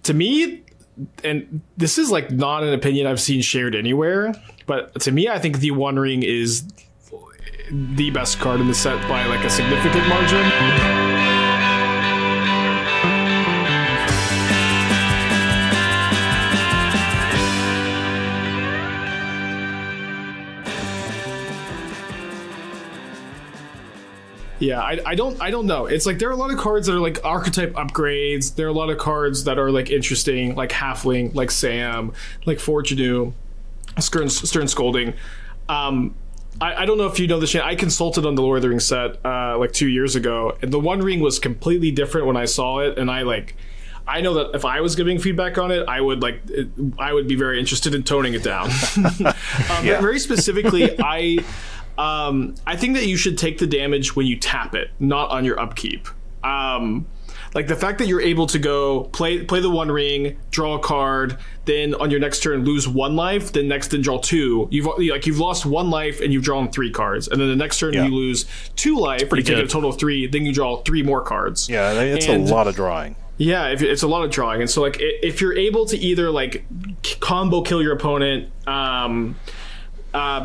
to me, and this is like not an opinion I've seen shared anywhere, but to me, I think the One Ring is the best card in the set by like a significant margin. Yeah, I don't know. It's like there are a lot of cards that are like archetype upgrades. There are a lot of cards that are like interesting, like Halfling, like Sam, like Fortune, Stern Scolding. I don't know if you know this. I consulted on the Lord of the Rings set like 2 years ago, and the One Ring was completely different when I saw it. And I know that if I was giving feedback on it, I would be very interested in toning it down. Yeah. Very specifically, I think that you should take the damage when you tap it, not on your upkeep. Like the fact that you're able to go play the One Ring, draw a card, then on your next turn lose 1 life, then next turn draw 2. You've lost 1 life and you've drawn 3 cards, and then the next turn you lose 2 life, you take a total of 3, then you draw 3 more cards. Yeah, it's a lot of drawing. Yeah, it's a lot of drawing, and so like if you're able to either like combo kill your opponent.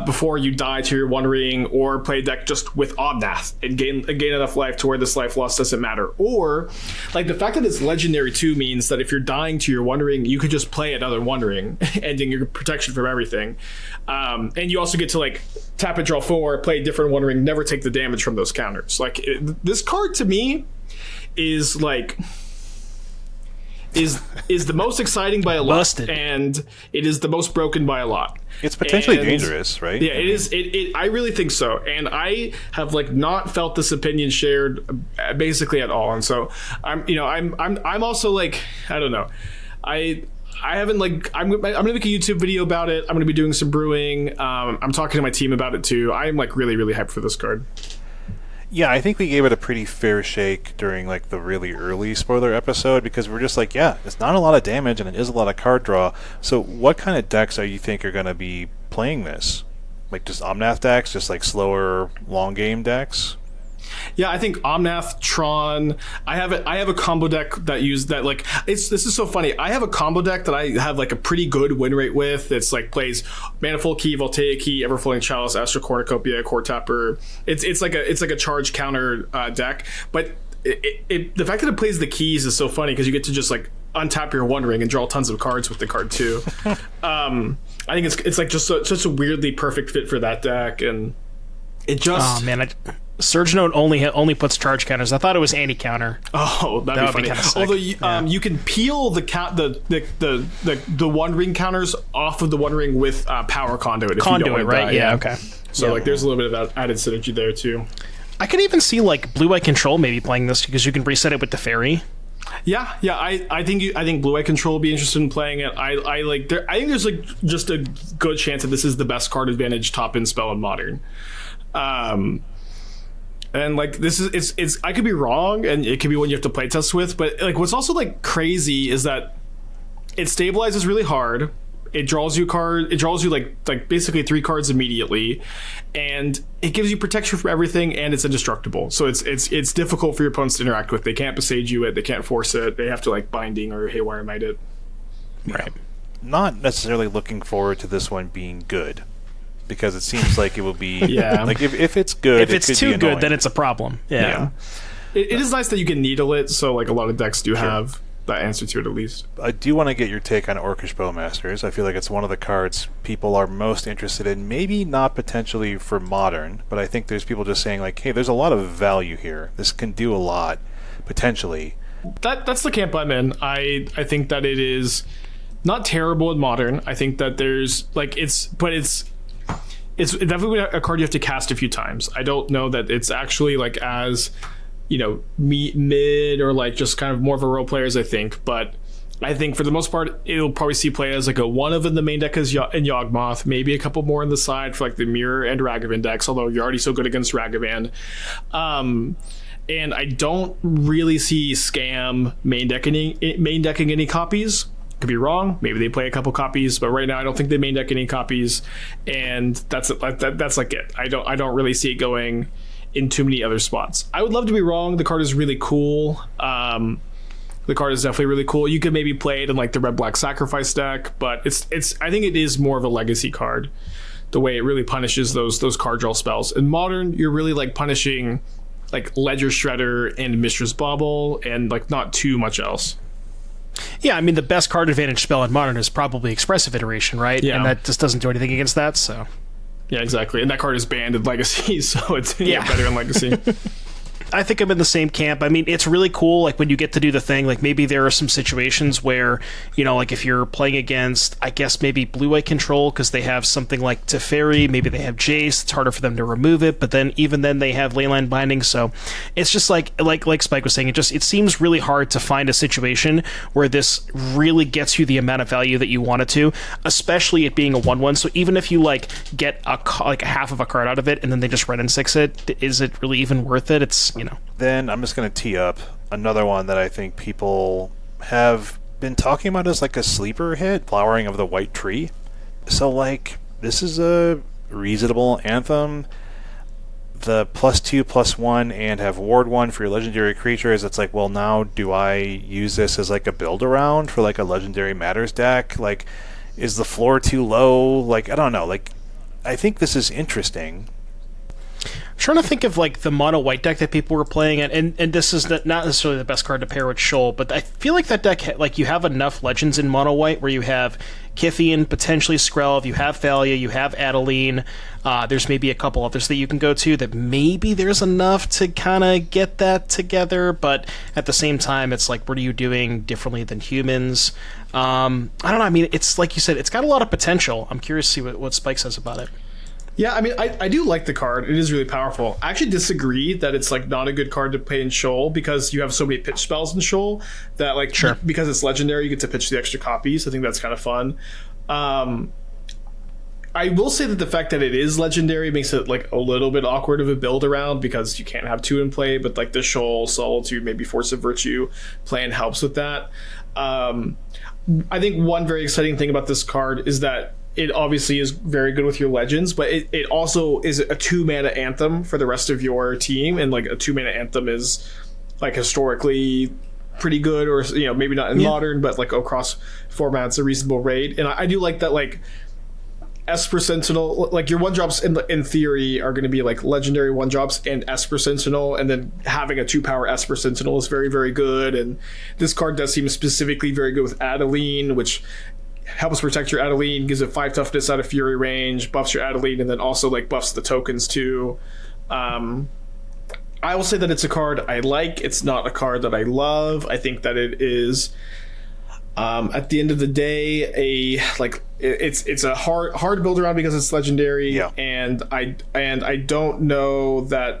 Before you die to your One Ring, or play a deck just with Omnath and gain enough life to where this life loss doesn't matter. Or like the fact that it's legendary too means that if you're dying to your One Ring, you could just play another One Ring, ending your protection from everything. And you also get to like tap and draw 4, play a different One Ring, never take the damage from those counters. Like this card to me is like is the most exciting by a lot. Busted. And it is the most broken by a lot. It's potentially dangerous, right? Yeah, it is. I really think so, and I have like not felt this opinion shared basically at all. And so I'm also like, I don't know, I haven't like I'm gonna make a YouTube video about it. I'm gonna be doing some brewing. I'm talking to my team about it too. I'm like really hyped for this card. Yeah, I think we gave it a pretty fair shake during like the really early spoiler episode, because we're just like, yeah, it's not a lot of damage and it is a lot of card draw. So what kind of decks are you think are going to be playing this? Like just Omnath decks, just like slower long game decks? Yeah, I think Omnath, Tron. I have a combo deck that use that like this is so funny. I have a combo deck that I have like a pretty good win rate with. It's like plays Manifold Key, Voltaic Key, Everflowing Chalice, Astral Cornucopia, Court Tapper. It's like a charge counter deck, but the fact that it plays the keys is so funny because you get to just like untap your One Ring and draw tons of cards with the card too. I think it's like just such a weirdly perfect fit for that deck, and it just Surge Note only puts charge counters. I thought it was anti-counter. Oh, that'd be funny. Although you can peel the One Ring counters off of the One Ring with Power Conduit. If you don't want to die. Yeah, okay. So like, there's a little bit of added synergy there too. I could even see like Blue Eye Control maybe playing this because you can reset it with the Fairy. Yeah. I think Blue Eye Control will be interested in playing it. I think there's like just a good chance that this is the best card advantage top in spell in Modern. And like this is it's I could be wrong, and it could be one you have to play test with, but like what's also like crazy is that it stabilizes really hard. It draws you like basically 3 cards immediately, and it gives you protection from everything, and it's indestructible. So it's difficult for your opponents to interact with. They can't besage you it, they can't force it, they have to like binding or haywire might it. Right. Not necessarily looking forward to this one being good, because it seems like it will be like if it's good, if it's too good, then it's a problem. Yeah. It is nice that you can needle it, so like a lot of decks do have that answer to it at least. I do want to get your take on Orcish Bowmasters. I feel like it's one of the cards people are most interested in, maybe not potentially for Modern, but I think there's people just saying like, hey, there's a lot of value here. This can do a lot potentially. That's the camp I'm in. I think that it is not terrible in Modern. I think that there's like it's definitely a card you have to cast a few times. I don't know that it's actually like as, mid or like just kind of more of a role player as I think, but I think for the most part it'll probably see play as like a one of in the main deck as in Yawgmoth, maybe a couple more on the side for like the Mirror and Ragavan decks, although you're already so good against Ragavan. And I don't really see Scam main decking any copies. Could be wrong. Maybe they play a couple copies, but right now I don't think they main deck any copies, and that's like it. I don't really see it going in too many other spots. I would love to be wrong. The card is really cool. The card is definitely really cool. You could maybe play it in like the red-black sacrifice deck, but it's I think it is more of a legacy card, the way it really punishes those card draw spells. In Modern, you're really like punishing like Ledger Shredder and Mistress Bauble and like not too much else. Yeah, I mean, the best card advantage spell in Modern is probably Expressive Iteration, right? Yeah. And that just doesn't do anything against that, so... Yeah, exactly. And that card is banned in Legacy, so it's better in Legacy. I think I'm in the same camp. I mean, it's really cool, like, when you get to do the thing, like, maybe there are some situations where, you know, like, if you're playing against, I guess, maybe Blue-White Control, because they have something like Teferi, maybe they have Jace, it's harder for them to remove it, but then, even then, they have Leyline Binding, so it's just like Spike was saying, it seems really hard to find a situation where this really gets you the amount of value that you want it to, especially it being a 1/1, so even if you, like, get a half of a card out of it, and then they just red and 6 it, is it really even worth it? It's, you know. Then I'm just going to tee up another one that I think people have been talking about as like a sleeper hit, Flowering of the White Tree. So, like, this is a reasonable Anthem. The +2/+1 and have Ward 1 for your legendary creatures. It's like, well, now do I use this as like a build around for like a Legendary Matters deck? Like, is the floor too low? Like, I don't know. Like, I think this is interesting. I'm trying to think of like the mono white deck that people were playing, and this is not necessarily the best card to pair with Shoal, but I feel like that deck, like, you have enough legends in mono white where you have Kithian, potentially Skrelv, you have Thalia, you have Adeline, there's maybe a couple others that you can go to that maybe there's enough to kind of get that together, but at the same time, it's like, what are you doing differently than humans? I don't know, I mean, it's like you said, it's got a lot of potential. I'm curious to see what Spike says about it. Yeah, I mean, I do like the card. It is really powerful. I actually disagree that it's like not a good card to play in Shoal because you have so many pitch spells in Shoal that, like, sure, because it's legendary, you get to pitch the extra copies. I think that's kind of fun. I will say that the fact that it is legendary makes it like a little bit awkward of a build around because you can't have two in play, but like the Shoal, Solitude, maybe Force of Virtue plan helps with that. I think one very exciting thing about this card is that it obviously is very good with your legends, but it also is a 2-mana Anthem for the rest of your team, and like a 2-mana Anthem is like historically pretty good, or, you know, maybe not in Modern, but like across formats a reasonable rate. And I do like that, like, Esper Sentinel, like, your 1-drops in theory are going to be like legendary 1-drops and Esper Sentinel, and then having a 2-power Esper Sentinel is very, very good. And this card does seem specifically very good with Adeline, which helps protect your Adeline, gives it 5 toughness out of Fury range, buffs your Adeline, and then also like buffs the tokens too. I will say that it's a card I like. It's not a card that I love. I think that it is, at the end of the day, it's a hard build around because it's legendary. Yeah. And I don't know that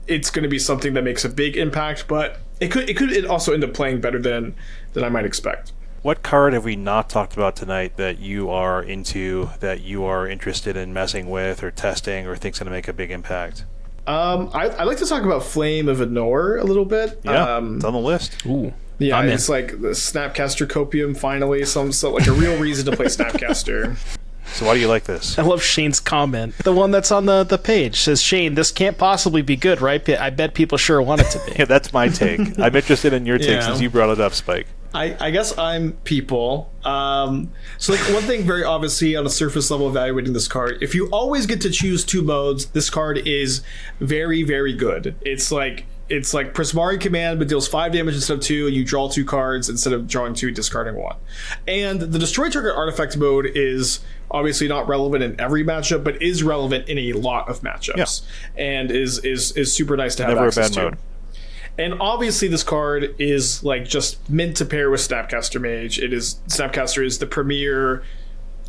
it's going to be something that makes a big impact, but it could also end up playing better than I might expect. What card have we not talked about tonight that you are into, that you are interested in messing with or testing, or think's going to make a big impact? I'd like to talk about Flame of Anor a little bit. Yeah, it's on the list. Ooh. Yeah, it's like the Snapcaster Copium finally, so like a real reason to play Snapcaster. So why do you like this? I love Shane's comment. The one that's on the page says, Shane, this can't possibly be good, right? I bet people sure want it to be. Yeah, that's my take. I'm interested in your take since you brought it up, Spike. I guess I'm people. So like one thing very obviously on a surface level evaluating this card, if you always get to choose 2 modes, this card is very, very good. It's like Prismari Command, but deals 5 damage instead of 2, and you draw 2 cards instead of drawing 2, discarding 1. And the Destroy Target Artifact mode is obviously not relevant in every matchup, but is relevant in a lot of matchups, and is super nice to have access to. Never a bad mode. And obviously this card is like just meant to pair with Snapcaster Mage. Snapcaster is the premier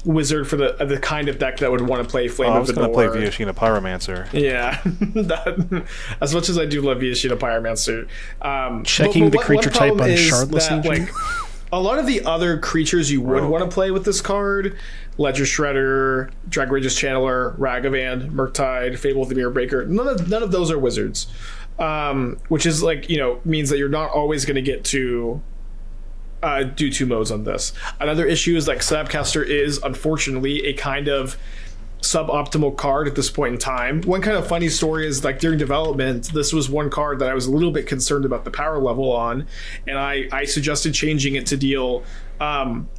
wizard for the kind of deck that would want to play Flame of Anor. I was going to play Viashina Pyromancer. Yeah, as much as I do love Viashina Pyromancer. Checking the creature type on Shardless Agent. A lot of the other creatures you would want to play with this card, Ledger Shredder, Dragorageous Channeler, Ragavan, Murktide, Fable of the Mirror Breaker, none of those are wizards. Which is like, you know, means that you're not always going to get to do 2 modes on this. Another issue is like Snapcaster is unfortunately a kind of suboptimal card at this point in time. One kind of funny story is like during development, this was one card that I was a little bit concerned about the power level on, and I suggested changing it to deal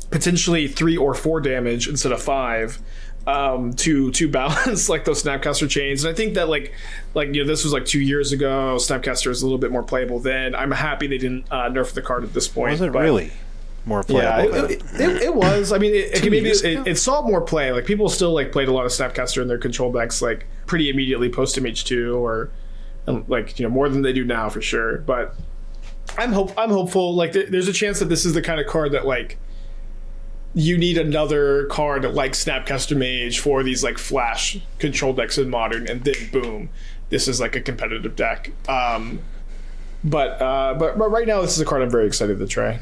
potentially 3 or 4 damage instead of 5 to balance like those Snapcaster chains. And I think that like this was like 2 years ago. Snapcaster is a little bit more playable then. I'm happy they didn't nerf the card at this point. Was it really more playable? Yeah, it was. I mean, it saw more play. Like people still like played a lot of Snapcaster in their control decks like pretty immediately post MH2 or like more than they do now for sure. But I'm hopeful. Like there's a chance that this is the kind of card that like you need another card like Snapcaster Mage for these like flash control decks in Modern, and then boom, this is like a competitive deck. But right now, this is a card I'm very excited to try.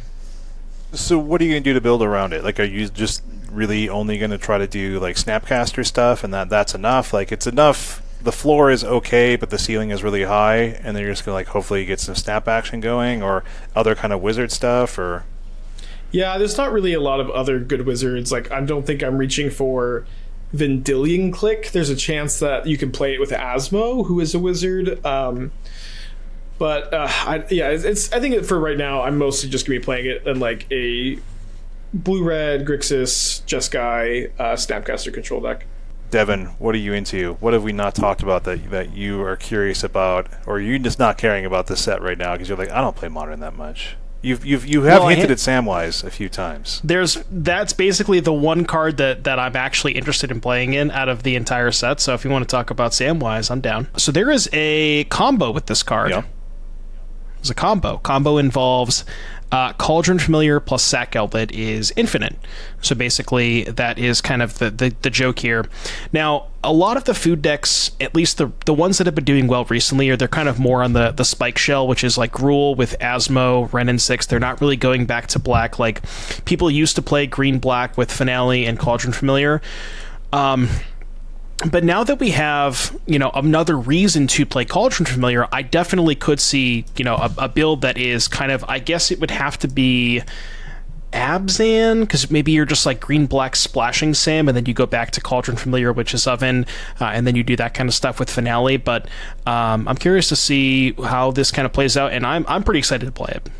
So what are you going to do to build around it? Like, are you just really only going to try to do like Snapcaster stuff, and that's enough? Like, it's enough. The floor is okay, but the ceiling is really high, and then you're just going to like hopefully get some snap action going, or other kind of wizard stuff, or. Yeah, there's not really a lot of other good wizards. Like, I don't think I'm reaching for Vendilion Click. There's a chance that you can play it with Asmo, who is a wizard. I think for right now, I'm mostly just gonna be playing it in like a blue-red Grixis Jeskai Snapcaster control deck. Devon, what are you into? What have we not talked about that you are curious about, or are you just not caring about this set right now because you're like, I don't play Modern that much? You have hinted at Samwise a few times. That's basically the one card that I'm actually interested in playing in out of the entire set. So if you want to talk about Samwise, I'm down. So there is a combo with this card. Yeah. There's a combo. Combo involves Cauldron Familiar plus Sack Outlet is infinite. So basically, that is kind of the joke here. Now, a lot of the food decks, at least the ones that have been doing well recently, they're kind of more on the spike shell, which is like Gruul with Asmo, Ren and 6. They're not really going back to black. Like, people used to play green-black with Finale and Cauldron Familiar. But now that we have, another reason to play Cauldron Familiar, I definitely could see, a build that is kind of, I guess it would have to be Abzan, because maybe you're just like green-black splashing Sam, and then you go back to Cauldron Familiar, which is Oven, and then you do that kind of stuff with Finale. But I'm curious to see how this kind of plays out, and I'm pretty excited to play it.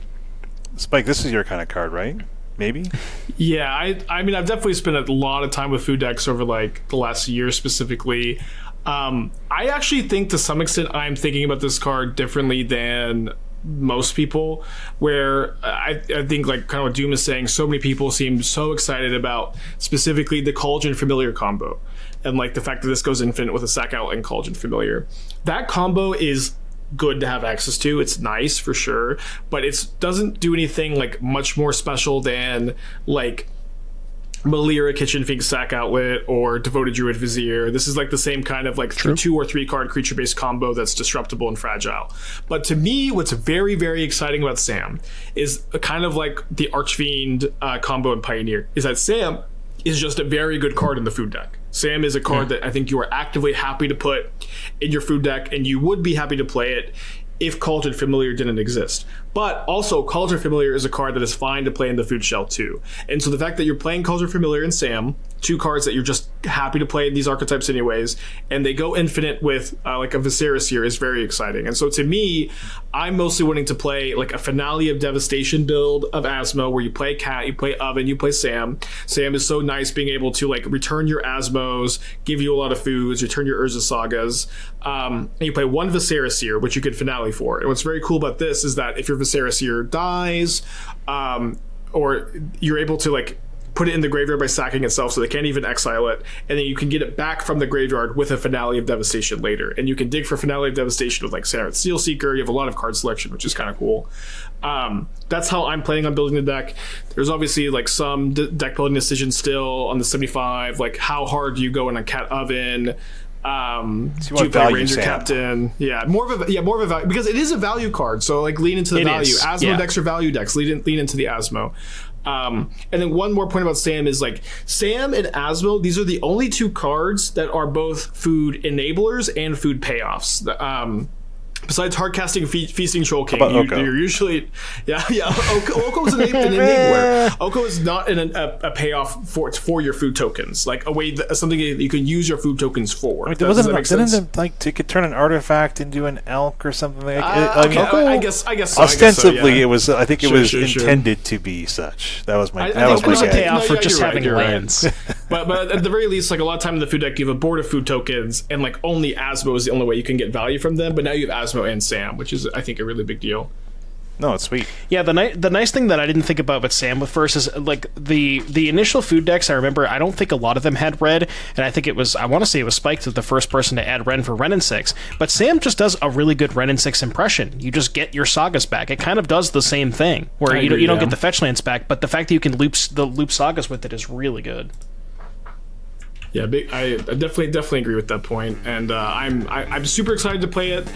Spike, this is your kind of card, right? Maybe? Yeah, I mean, I've definitely spent a lot of time with food decks over like the last year specifically. I actually think to some extent I'm thinking about this card differently than most people, where I think like kind of what Doom is saying, so many people seem so excited about specifically the Cauldron Familiar combo, and like the fact that this goes infinite with a Sack Outlet and Cauldron Familiar. That combo is good to have access to. It's nice for sure, but it doesn't do anything like much more special than like Malira Kitchen Fink Sack Outlet or Devoted Druid Vizier. This is like the same kind of like 2 or 3 card creature based combo that's disruptible and fragile. But to me, what's very, very exciting about Sam is a kind of like the Archfiend combo in Pioneer, is that Sam is just a very good card in the food deck. Sam is a card that I think you are actively happy to put in your food deck, and you would be happy to play it if Cauldron Familiar didn't exist. But also, Cauldron Familiar is a card that is fine to play in the food shell too. And so the fact that you're playing Cauldron Familiar and Sam, 2 cards that you're just happy to play in these archetypes anyways, and they go infinite with like a Viserys here, is very exciting. And so to me, I'm mostly wanting to play like a Finale of Devastation build of Asmo, where you play Cat, you play Oven, you play Sam. Sam is so nice being able to like return your Asmos, give you a lot of foods, return your Urza Sagas, and you play 1 Viserys here, which you could Finale for. And what's very cool about this is that if your Viserys here dies, or you're able to like put it in the graveyard by sacking itself, so they can't even exile it, and then you can get it back from the graveyard with a Finale of Devastation later. And you can dig for Finale of Devastation with like Sareth Steelseeker. You have a lot of card selection, which is kind of cool. That's how I'm planning on building the deck. There's obviously like some deck building decisions still on the 75, like how hard do you go in a Cat Oven? Do you play Ranger Sam. Captain? Yeah, more of a value, because it is a value card. So like lean into the value. Asmo decks are value decks. Lean into the Asmo. And then one more point about Sam is like Sam and Asmo, these are the only 2 cards that are both food enablers and food payoffs. Besides hardcasting, feasting, troll king, Oko? you're usually Oko's an enigma where Oko is not a payoff for your food tokens, like a way something that you can use your food tokens for. I mean, didn't it like to could turn an artifact into an elk or something? I mean, Oko, I guess so, ostensibly it was. I think it Sure, was sure, sure. intended to be such. That was my. I That was think my It was a guess. payoff for No, just you're right, having you're right. lands. but at the very least, like a lot of time in the food deck, you have a board of food tokens, and like only Asmo is the only way you can get value from them. But now you have Asmo and Sam, which is, I think, a really big deal. No, it's sweet. Yeah, the nice thing that I didn't think about with Sam with first is like the initial food decks. I remember I don't think a lot of them had red, and I think I want to say it was Spike was the first person to add Ren for Ren and 6. But Sam just does a really good Ren and 6 impression. You just get your sagas back. It kind of does the same thing where you don't get the fetch lands back, but the fact that you can loop sagas with it is really good. Yeah, I definitely agree with that point, and I'm super excited to play it.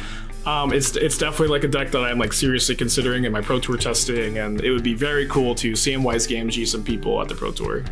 It's definitely like a deck that I'm like seriously considering in my Pro Tour testing, and it would be very cool to Samwise Gamgee some people at the Pro Tour.